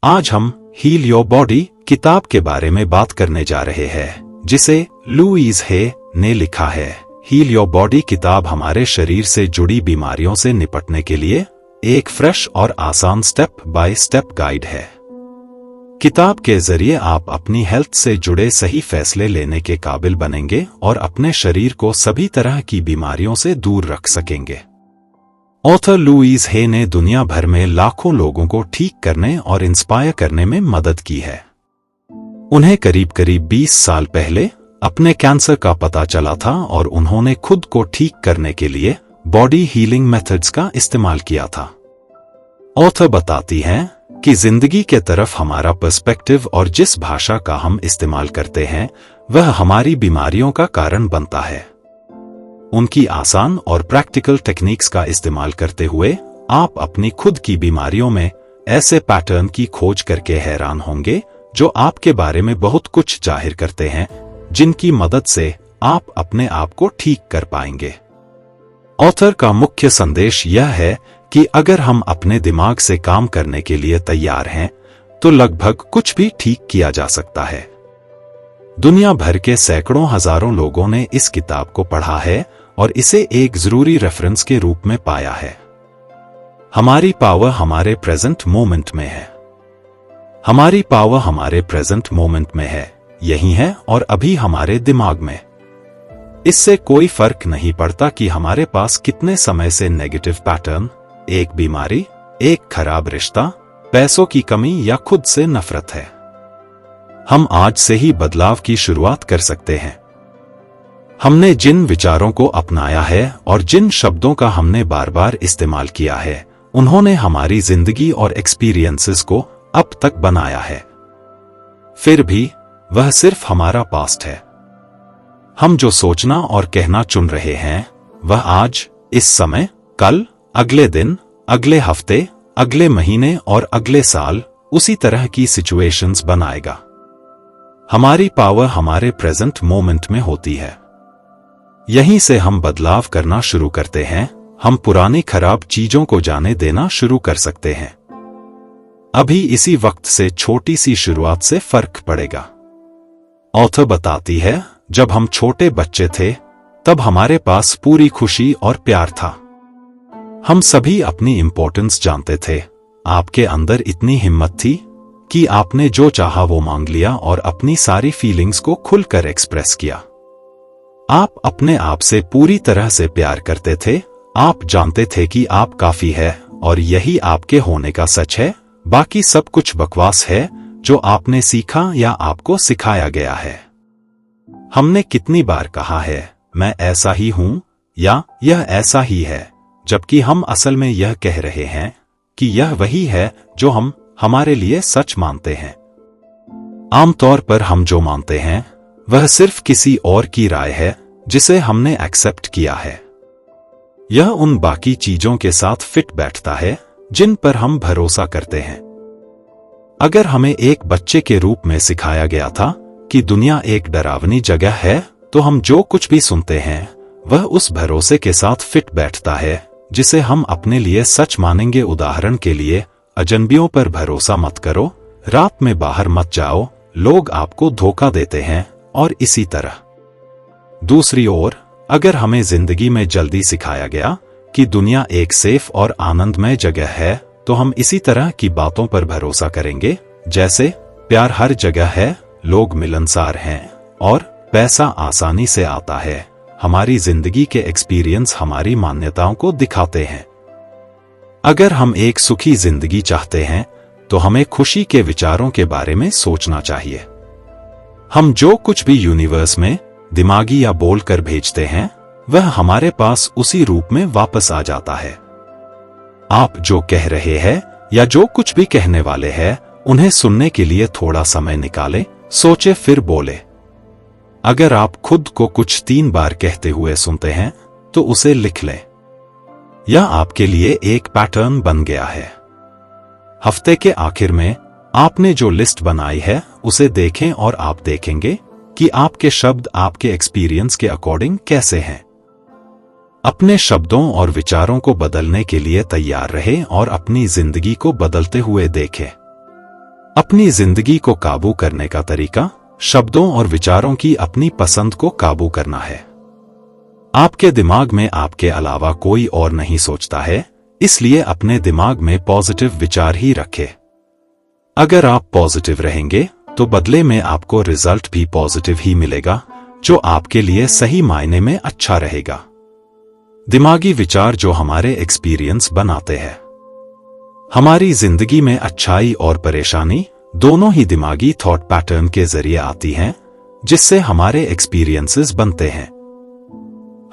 आज हम heal your body किताब के बारे में बात करने जा रहे हैं, जिसे लुईस हे ने लिखा है। हील योर बॉडी किताब हमारे शरीर से जुड़ी बीमारियों से निपटने के लिए एक फ्रेश और आसान स्टेप बाय स्टेप गाइड है। किताब के जरिए आप अपनी हेल्थ से जुड़े सही फैसले लेने के काबिल बनेंगे और अपने शरीर को सभी तरह की बीमारियों से दूर रख सकेंगे। ऑथर लुईस हे ने दुनिया भर में लाखों लोगों को ठीक करने और इंस्पायर करने में मदद की है। उन्हें करीब करीब 20 साल पहले अपने कैंसर का पता चला था और उन्होंने खुद को ठीक करने के लिए बॉडी हीलिंग मेथड्स का इस्तेमाल किया था। ऑथर बताती हैं कि जिंदगी के तरफ हमारा पर्सपेक्टिव और जिस भाषा का हम इस्तेमाल करते हैं वह हमारी बीमारियों का कारण बनता है। उनकी आसान और प्रैक्टिकल टेक्निक्स का इस्तेमाल करते हुए आप अपनी खुद की बीमारियों में ऐसे पैटर्न की खोज करके हैरान होंगे जो आपके बारे में बहुत कुछ जाहिर करते हैं, जिनकी मदद से आप अपने आप को ठीक कर पाएंगे। ऑथर का मुख्य संदेश यह है कि अगर हम अपने दिमाग से काम करने के लिए तैयार हैं, तो लगभग कुछ भी ठीक किया जा सकता है। दुनिया भर के सैकड़ों हजारों लोगों ने इस किताब को पढ़ा है और इसे एक जरूरी रेफरेंस के रूप में पाया है। हमारी पावर हमारे प्रेजेंट मोमेंट में है। हमारी पावर हमारे प्रेजेंट मोमेंट में है, यही है और अभी हमारे दिमाग में। इससे कोई फर्क नहीं पड़ता कि हमारे पास कितने समय से नेगेटिव पैटर्न, एक बीमारी, एक खराब रिश्ता, पैसों की कमी या खुद से नफरत है। हम आज से ही बदलाव की शुरुआत कर सकते हैं। हमने जिन विचारों को अपनाया है और जिन शब्दों का हमने बार बार इस्तेमाल किया है, उन्होंने हमारी जिंदगी और एक्सपीरियंसेस को अब तक बनाया है। फिर भी वह सिर्फ हमारा पास्ट है। हम जो सोचना और कहना चुन रहे हैं वह आज, इस समय, कल, अगले दिन, अगले हफ्ते, अगले महीने और अगले साल उसी तरह की सिचुएशंस बनाएगा। हमारी पावर हमारे प्रेजेंट मोमेंट में होती है। यहीं से हम बदलाव करना शुरू करते हैं। हम पुरानी खराब चीजों को जाने देना शुरू कर सकते हैं। अभी इसी वक्त से छोटी सी शुरुआत से फर्क पड़ेगा। ऑथर बताती है, जब हम छोटे बच्चे थे तब हमारे पास पूरी खुशी और प्यार था। हम सभी अपनी इंपॉर्टेंस जानते थे। आपके अंदर इतनी हिम्मत थी कि आपने जो चाहा वो मांग लिया और अपनी सारी फीलिंग्स को खुलकर एक्सप्रेस किया। आप अपने आप से पूरी तरह से प्यार करते थे। आप जानते थे कि आप काफी है और यही आपके होने का सच है। बाकी सब कुछ बकवास है जो आपने सीखा या आपको सिखाया गया है। हमने कितनी बार कहा है, मैं ऐसा ही हूं या यह ऐसा ही है, जबकि हम असल में यह कह रहे हैं कि यह वही है जो हम हमारे लिए सच मानते हैं। आमतौर पर हम जो मानते हैं वह सिर्फ किसी और की राय है जिसे हमने एक्सेप्ट किया है। यह उन बाकी चीजों के साथ फिट बैठता है जिन पर हम भरोसा करते हैं। अगर हमें एक बच्चे के रूप में सिखाया गया था कि दुनिया एक डरावनी जगह है, तो हम जो कुछ भी सुनते हैं वह उस भरोसे के साथ फिट बैठता है जिसे हम अपने लिए सच मानेंगे। उदाहरण के लिए, अजनबियों पर भरोसा मत करो, रात में बाहर मत जाओ, लोग आपको धोखा देते हैं, और इसी तरह। दूसरी ओर, अगर हमें जिंदगी में जल्दी सिखाया गया कि दुनिया एक सेफ और आनंदमय जगह है, तो हम इसी तरह की बातों पर भरोसा करेंगे, जैसे प्यार हर जगह है, लोग मिलनसार हैं और पैसा आसानी से आता है। हमारी जिंदगी के एक्सपीरियंस हमारी मान्यताओं को दिखाते हैं। अगर हम एक सुखी जिंदगी चाहते हैं तो हमें खुशी के विचारों के बारे में सोचना चाहिए। हम जो कुछ भी यूनिवर्स में दिमागी या बोलकर भेजते हैं वह हमारे पास उसी रूप में वापस आ जाता है। आप जो कह रहे हैं या जो कुछ भी कहने वाले हैं, उन्हें सुनने के लिए थोड़ा समय निकालें, सोचे फिर बोले। अगर आप खुद को कुछ 3 बार कहते हुए सुनते हैं तो उसे लिख लें। यह आपके लिए एक पैटर्न बन गया है। हफ्ते के आखिर में आपने जो लिस्ट बनाई है उसे देखें और आप देखेंगे कि आपके शब्द आपके एक्सपीरियंस के अकॉर्डिंग कैसे हैं। अपने शब्दों और विचारों को बदलने के लिए तैयार रहें और अपनी जिंदगी को बदलते हुए देखें। अपनी जिंदगी को काबू करने का तरीका शब्दों और विचारों की अपनी पसंद को काबू करना है। आपके दिमाग में आपके अलावा कोई और नहीं सोचता है, इसलिए अपने दिमाग में पॉजिटिव विचार ही रखें। अगर आप पॉजिटिव रहेंगे तो बदले में आपको रिजल्ट भी पॉजिटिव ही मिलेगा, जो आपके लिए सही मायने में अच्छा रहेगा। दिमागी विचार जो हमारे एक्सपीरियंस बनाते हैं। हमारी जिंदगी में अच्छाई और परेशानी दोनों ही दिमागी थॉट पैटर्न के जरिए आती हैं, जिससे हमारे एक्सपीरियंसेस बनते हैं।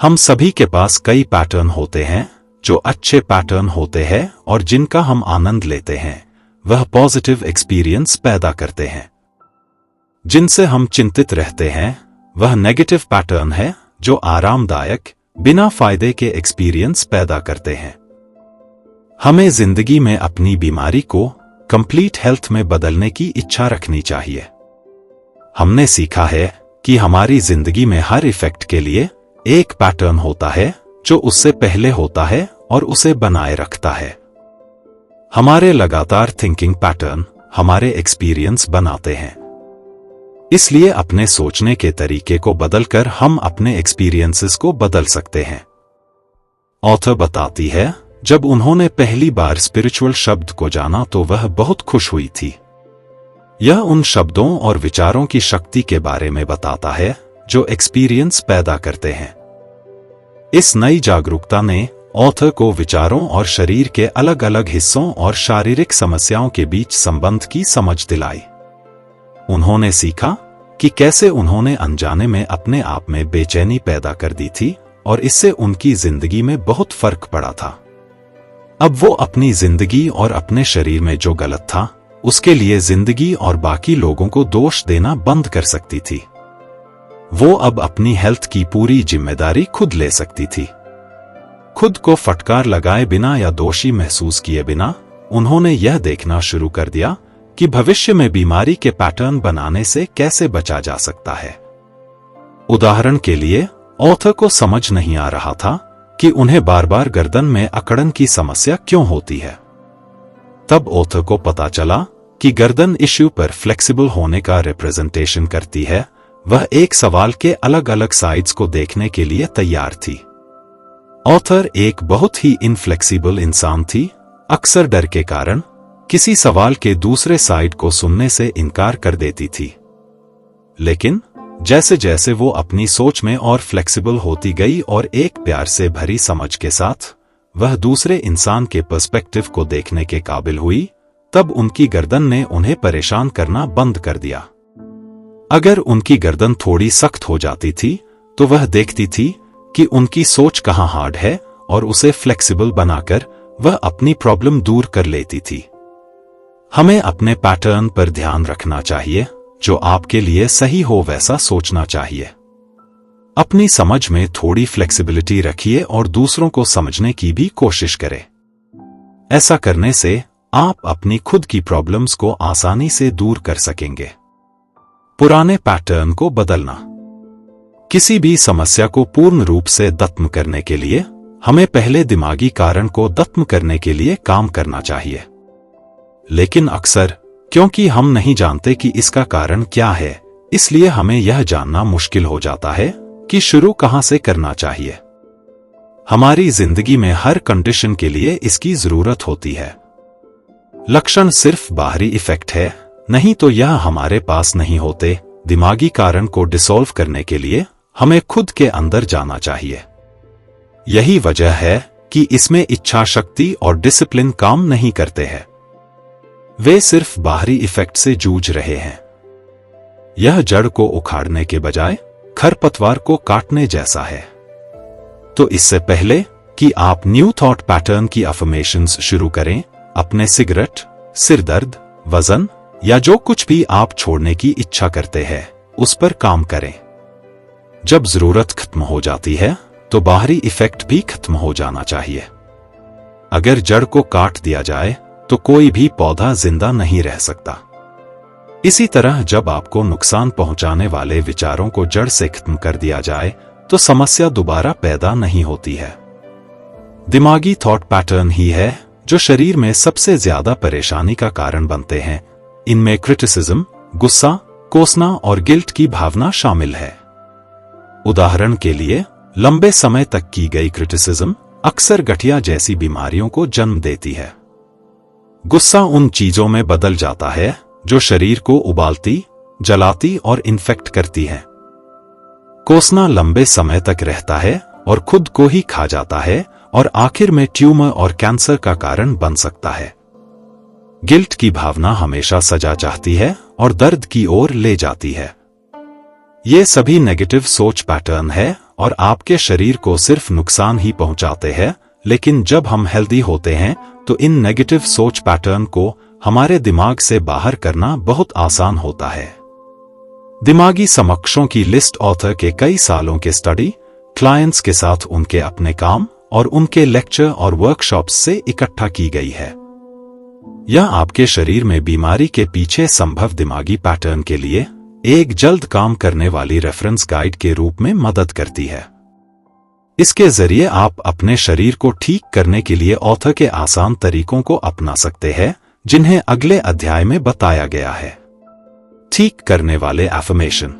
हम सभी के पास कई पैटर्न होते हैं जो अच्छे पैटर्न होते हैं और जिनका हम आनंद लेते हैं, वह पॉजिटिव एक्सपीरियंस पैदा करते हैं। जिनसे हम चिंतित रहते हैं वह नेगेटिव पैटर्न है जो आरामदायक बिना फायदे के एक्सपीरियंस पैदा करते हैं। हमें जिंदगी में अपनी बीमारी को कंप्लीट हेल्थ में बदलने की इच्छा रखनी चाहिए। हमने सीखा है कि हमारी जिंदगी में हर इफेक्ट के लिए एक पैटर्न होता है जो उससे पहले होता है और उसे बनाए रखता है। हमारे लगातार थिंकिंग पैटर्न हमारे एक्सपीरियंस बनाते हैं। इसलिए अपने सोचने के तरीके को बदलकर हम अपने एक्सपीरियंसेस को बदल सकते हैं। ऑथर बताती है, जब उन्होंने पहली बार स्पिरिचुअल शब्द को जाना तो वह बहुत खुश हुई थी। यह उन शब्दों और विचारों की शक्ति के बारे में बताता है जो एक्सपीरियंस पैदा करते हैं। इस नई जागरूकता ने ऑथर को विचारों और शरीर के अलग अलग हिस्सों और शारीरिक समस्याओं के बीच संबंध की समझ दिलाई। उन्होंने सीखा कि कैसे उन्होंने अनजाने में अपने आप में बेचैनी पैदा कर दी थी और इससे उनकी जिंदगी में बहुत फर्क पड़ा था। अब वो अपनी जिंदगी और अपने शरीर में जो गलत था उसके लिए जिंदगी और बाकी लोगों को दोष देना बंद कर सकती थी। वो अब अपनी हेल्थ की पूरी जिम्मेदारी खुद ले सकती थी। खुद को फटकार लगाए बिना या दोषी महसूस किए बिना उन्होंने यह देखना शुरू कर दिया कि भविष्य में बीमारी के पैटर्न बनाने से कैसे बचा जा सकता है। उदाहरण के लिए ऑथर को समझ नहीं आ रहा था कि उन्हें बार बार गर्दन में अकड़न की समस्या क्यों होती है। तब ऑथर को पता चला कि गर्दन इश्यू पर फ्लेक्सिबल होने का रिप्रेजेंटेशन करती है। वह एक सवाल के अलग अलग साइड्स को देखने के लिए तैयार थी। ऑथर एक बहुत ही इनफ्लेक्सिबल इंसान थी, अक्सर डर के कारण किसी सवाल के दूसरे साइड को सुनने से इनकार कर देती थी। लेकिन जैसे जैसे वो अपनी सोच में और फ्लेक्सिबल होती गई और एक प्यार से भरी समझ के साथ वह दूसरे इंसान के पर्सपेक्टिव को देखने के काबिल हुई, तब उनकी गर्दन ने उन्हें परेशान करना बंद कर दिया। अगर उनकी गर्दन थोड़ी सख्त हो जाती थी तो वह देखती थी कि उनकी सोच कहाँ हार्ड है और उसे फ्लेक्सिबल बनाकर वह अपनी प्रॉब्लम दूर कर लेती थी। हमें अपने पैटर्न पर ध्यान रखना चाहिए। जो आपके लिए सही हो वैसा सोचना चाहिए। अपनी समझ में थोड़ी फ्लेक्सिबिलिटी रखिए और दूसरों को समझने की भी कोशिश करें। ऐसा करने से आप अपनी खुद की प्रॉब्लम्स को आसानी से दूर कर सकेंगे। पुराने पैटर्न को बदलना। किसी भी समस्या को पूर्ण रूप से खत्म करने के लिए हमें पहले दिमागी कारण को खत्म करने के लिए काम करना चाहिए। लेकिन अक्सर क्योंकि हम नहीं जानते कि इसका कारण क्या है, इसलिए हमें यह जानना मुश्किल हो जाता है कि शुरू कहां से करना चाहिए। हमारी जिंदगी में हर कंडीशन के लिए इसकी जरूरत होती है। लक्षण सिर्फ बाहरी इफेक्ट है, नहीं तो यह हमारे पास नहीं होते। दिमागी कारण को डिसॉल्व करने के लिए हमें खुद के अंदर जाना चाहिए। यही वजह है कि इसमें इच्छा शक्ति और डिसिप्लिन काम नहीं करते हैं। वे सिर्फ बाहरी इफेक्ट से जूझ रहे हैं। यह जड़ को उखाड़ने के बजाय खरपतवार को काटने जैसा है। तो इससे पहले कि आप न्यू थॉट पैटर्न की अफर्मेशंस शुरू करें, अपने सिगरेट, सिरदर्द, वजन या जो कुछ भी आप छोड़ने की इच्छा करते हैं उस पर काम करें। जब जरूरत खत्म हो जाती है तो बाहरी इफेक्ट भी खत्म हो जाना चाहिए। अगर जड़ को काट दिया जाए तो कोई भी पौधा जिंदा नहीं रह सकता। इसी तरह जब आपको नुकसान पहुंचाने वाले विचारों को जड़ से खत्म कर दिया जाए तो समस्या दोबारा पैदा नहीं होती है। दिमागी थॉट पैटर्न ही है जो शरीर में सबसे ज्यादा परेशानी का कारण बनते हैं। इनमें क्रिटिसिज्म, गुस्सा, कोसना और गिल्ट की भावना शामिल है। उदाहरण के लिए, लंबे समय तक की गई क्रिटिसिज्म अक्सर गठिया जैसी बीमारियों को जन्म देती है। गुस्सा उन चीजों में बदल जाता है जो शरीर को उबालती, जलाती और इन्फेक्ट करती हैं। कोसना लंबे समय तक रहता है और खुद को ही खा जाता है और आखिर में ट्यूमर और कैंसर का कारण बन सकता है। गिल्ट की भावना हमेशा सजा चाहती है और दर्द की ओर ले जाती है। ये सभी नेगेटिव सोच पैटर्न है और आपके शरीर को सिर्फ नुकसान ही पहुंचाते हैं, लेकिन जब हम हेल्दी होते हैं तो इन नेगेटिव सोच पैटर्न को हमारे दिमाग से बाहर करना बहुत आसान होता है। दिमागी समकक्षों की लिस्ट ऑथर के कई सालों के स्टडी, क्लाइंट्स के साथ उनके अपने काम और उनके लेक्चर और वर्कशॉप्स से इकट्ठा की गई है। यह आपके शरीर में बीमारी के पीछे संभव दिमागी पैटर्न के लिए एक जल्द काम करने वाली रेफरेंस गाइड के रूप में मदद करती है। इसके जरिए आप अपने शरीर को ठीक करने के लिए ऑथर के आसान तरीकों को अपना सकते हैं, जिन्हें अगले अध्याय में बताया गया है। ठीक करने वाले एफर्मेशन।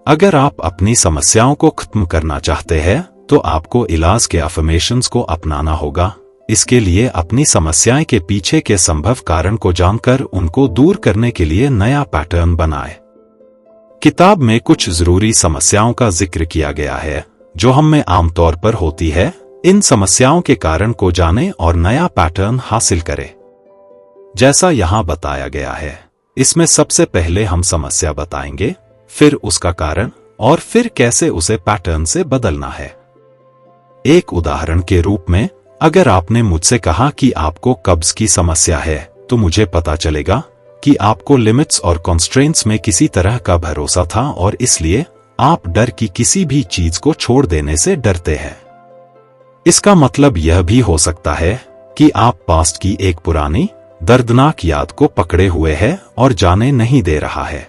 अगर आप अपनी समस्याओं को खत्म करना चाहते हैं तो आपको इलाज के एफर्मेशंस को अपनाना होगा। इसके लिए अपनी समस्याएं के पीछे के संभव कारण को जानकर उनको दूर करने के लिए नया पैटर्न बनाएं। किताब में कुछ जरूरी समस्याओं का जिक्र किया गया है जो हम में आमतौर पर होती है। इन समस्याओं के कारण को जानें और नया पैटर्न हासिल करें। जैसा यहां बताया गया है, इसमें सबसे पहले हम समस्या बताएंगे, फिर उसका कारण और फिर कैसे उसे पैटर्न से बदलना है। एक उदाहरण के रूप में, अगर आपने मुझसे कहा कि आपको कब्ज की समस्या है, तो मुझे पता चलेगा कि आपको लिमिट्स और कॉन्स्ट्रेंट्स में किसी तरह का भरोसा था और इसलिए आप डर की किसी भी चीज को छोड़ देने से डरते हैं। इसका मतलब यह भी हो सकता है कि आप पास्ट की एक पुरानी, दर्दनाक याद को पकड़े हुए हैं और जाने नहीं दे रहा है।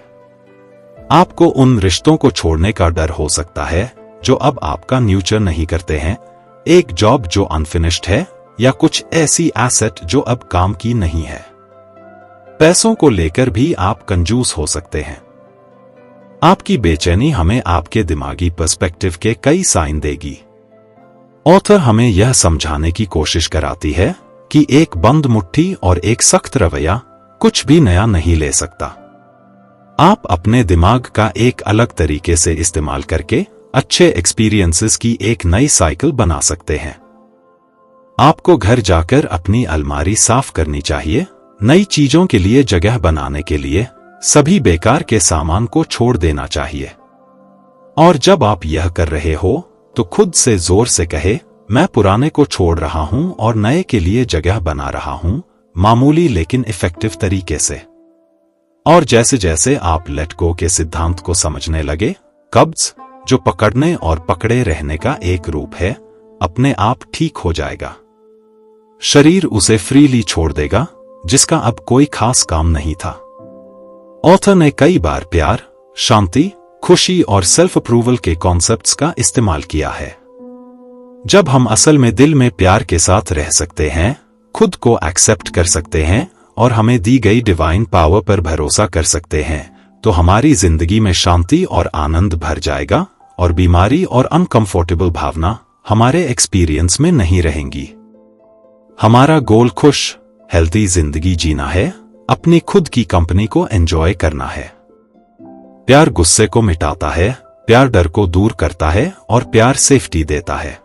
आपको उन रिश्तों को छोड़ने का डर हो सकता है जो अब आपका न्यूचर नहीं करते हैं, एक जॉब जो अनफिनिश्ड है या कुछ ऐसी एसेट जो अब काम की नहीं है। पैसों को लेकर भी आप कंजूस हो सकते हैं। आपकी बेचैनी हमें आपके दिमागी पर्सपेक्टिव के कई साइन देगी। ऑथर हमें यह समझाने की कोशिश कराती है कि एक बंद मुट्ठी और एक सख्त रवैया कुछ भी नया नहीं ले सकता। आप अपने दिमाग का एक अलग तरीके से इस्तेमाल करके अच्छे एक्सपीरियंसेस की एक नई साइकिल बना सकते हैं। आपको घर जाकर अपनी अलमारी साफ करनी चाहिए, नई चीजों के लिए जगह बनाने के लिए सभी बेकार के सामान को छोड़ देना चाहिए। और जब आप यह कर रहे हो तो खुद से जोर से कहे, मैं पुराने को छोड़ रहा हूं और नए के लिए जगह बना रहा हूं, मामूली लेकिन इफेक्टिव तरीके से। और जैसे जैसे आप लेट गो के सिद्धांत को समझने लगे, कब्ज, जो पकड़ने और पकड़े रहने का एक रूप है, अपने आप ठीक हो जाएगा। शरीर उसे फ्रीली छोड़ देगा, जिसका अब कोई खास काम नहीं था। ऑथर ने कई बार प्यार, शांति, खुशी और सेल्फ अप्रूवल के कॉन्सेप्ट्स का इस्तेमाल किया है। जब हम असल में दिल में प्यार के साथ रह सकते हैं, खुद को एक्सेप्ट कर सकते हैं और हमें दी गई डिवाइन पावर पर भरोसा कर सकते हैं, तो हमारी जिंदगी में शांति और आनंद भर जाएगा और बीमारी और अनकंफर्टेबल भावना हमारे एक्सपीरियंस में नहीं रहेंगी। हमारा गोल खुश, हेल्दी जिंदगी जीना है, अपनी खुद की कंपनी को एंजॉय करना है। प्यार गुस्से को मिटाता है, प्यार डर को दूर करता है और प्यार सेफ्टी देता है।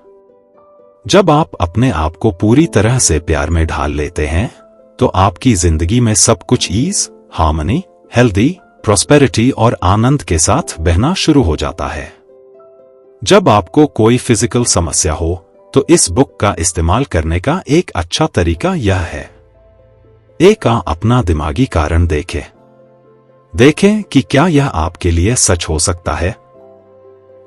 जब आप अपने आप को पूरी तरह से प्यार में ढाल लेते हैं, तो आपकी जिंदगी में सब कुछ ईज, हार्मनी, हेल्दी, प्रॉस्पेरिटी और आनंद के साथ बहना शुरू हो जाता है। जब आपको कोई फिजिकल समस्या हो, तो इस बुक का इस्तेमाल करने का एक अच्छा तरीका यह है। एक अपना दिमागी कारण देखें कि क्या यह आपके लिए सच हो सकता है।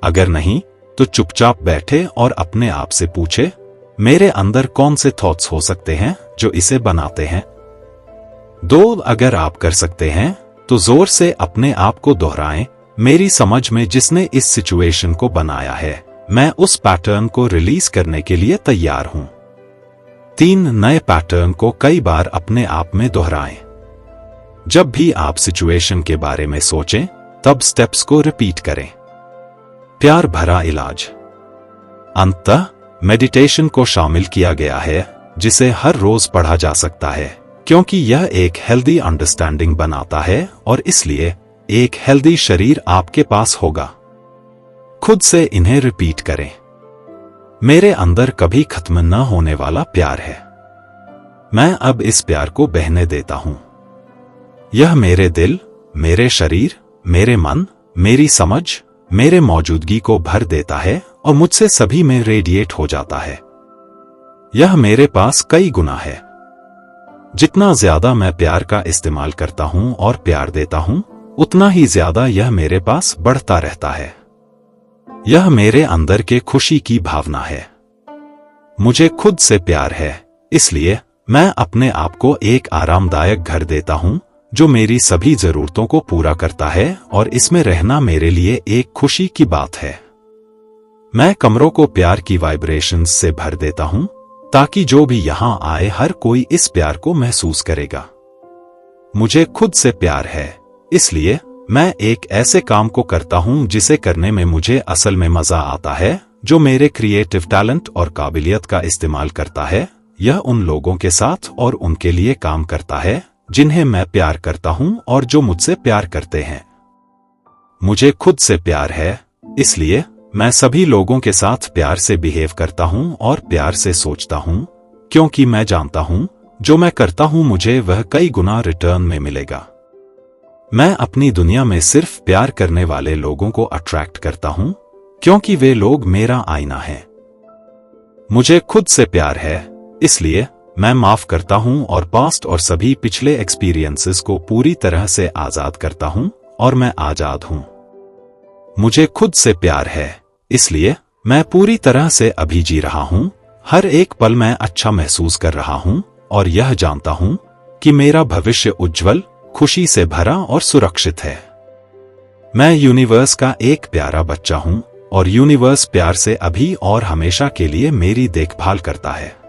अगर नहीं, तो चुपचाप बैठे और अपने आप से पूछे, मेरे अंदर कौन से थॉट्स हो सकते हैं जो इसे बनाते हैं। 2, अगर आप कर सकते हैं तो जोर से अपने आप को दोहराएं, मेरी समझ में जिसने इस सिचुएशन को बनाया है, मैं उस पैटर्न को रिलीज करने के लिए तैयार हूं। 3, नए पैटर्न को कई बार अपने आप में दोहराएं। जब भी आप सिचुएशन के बारे में सोचें, तब स्टेप्स को रिपीट करें। प्यार भरा इलाज। अंततः मेडिटेशन को शामिल किया गया है, जिसे हर रोज पढ़ा जा सकता है, क्योंकि यह एक हेल्दी अंडरस्टैंडिंग बनाता है और इसलिए एक हेल्दी शरीर आपके पास होगा। खुद से इन्हें रिपीट करें। मेरे अंदर कभी खत्म न होने वाला प्यार है। मैं अब इस प्यार को बहने देता हूं। यह मेरे दिल, मेरे शरीर, मेरे मन, मेरी समझ, मेरे मौजूदगी को भर देता है और मुझसे सभी में रेडिएट हो जाता है। यह मेरे पास कई गुना है। जितना ज्यादा मैं प्यार का इस्तेमाल करता हूं और प्यार देता हूं, उतना ही ज्यादा यह मेरे पास बढ़ता रहता है। यह मेरे अंदर के खुशी की भावना है। मुझे खुद से प्यार है, इसलिए मैं अपने आप को एक आरामदायक घर देता हूं जो मेरी सभी जरूरतों को पूरा करता है, और इसमें रहना मेरे लिए एक खुशी की बात है। मैं कमरों को प्यार की वाइब्रेशंस से भर देता हूं, ताकि जो भी यहां आए हर कोई इस प्यार को महसूस करेगा। मुझे खुद से प्यार है, इसलिए मैं एक ऐसे काम को करता हूं जिसे करने में मुझे असल में मजा आता है, जो मेरे क्रिएटिव टैलेंट और काबिलियत का इस्तेमाल करता है। यह उन लोगों के साथ और उनके लिए काम करता है जिन्हें मैं प्यार करता हूं और जो मुझसे प्यार करते हैं। मुझे खुद से प्यार है, इसलिए मैं सभी लोगों के साथ प्यार से बिहेव करता हूं और प्यार से सोचता हूं, क्योंकि मैं जानता हूं जो मैं करता हूं मुझे वह कई गुना रिटर्न में मिलेगा। मैं अपनी दुनिया में सिर्फ प्यार करने वाले लोगों को अट्रैक्ट करता हूं, क्योंकि वे लोग मेरा आईना हैं। मुझे खुद से प्यार है, इसलिए मैं माफ करता हूं और पास्ट और सभी पिछले एक्सपीरियंसेस को पूरी तरह से आजाद करता हूं, और मैं आजाद हूं। मुझे खुद से प्यार है, इसलिए मैं पूरी तरह से अभी जी रहा हूं। हर एक पल मैं अच्छा महसूस कर रहा हूं और यह जानता हूं कि मेरा भविष्य उज्जवल, खुशी से भरा और सुरक्षित है। मैं यूनिवर्स का एक प्यारा बच्चा हूं और यूनिवर्स प्यार से अभी और हमेशा के लिए मेरी देखभाल करता है।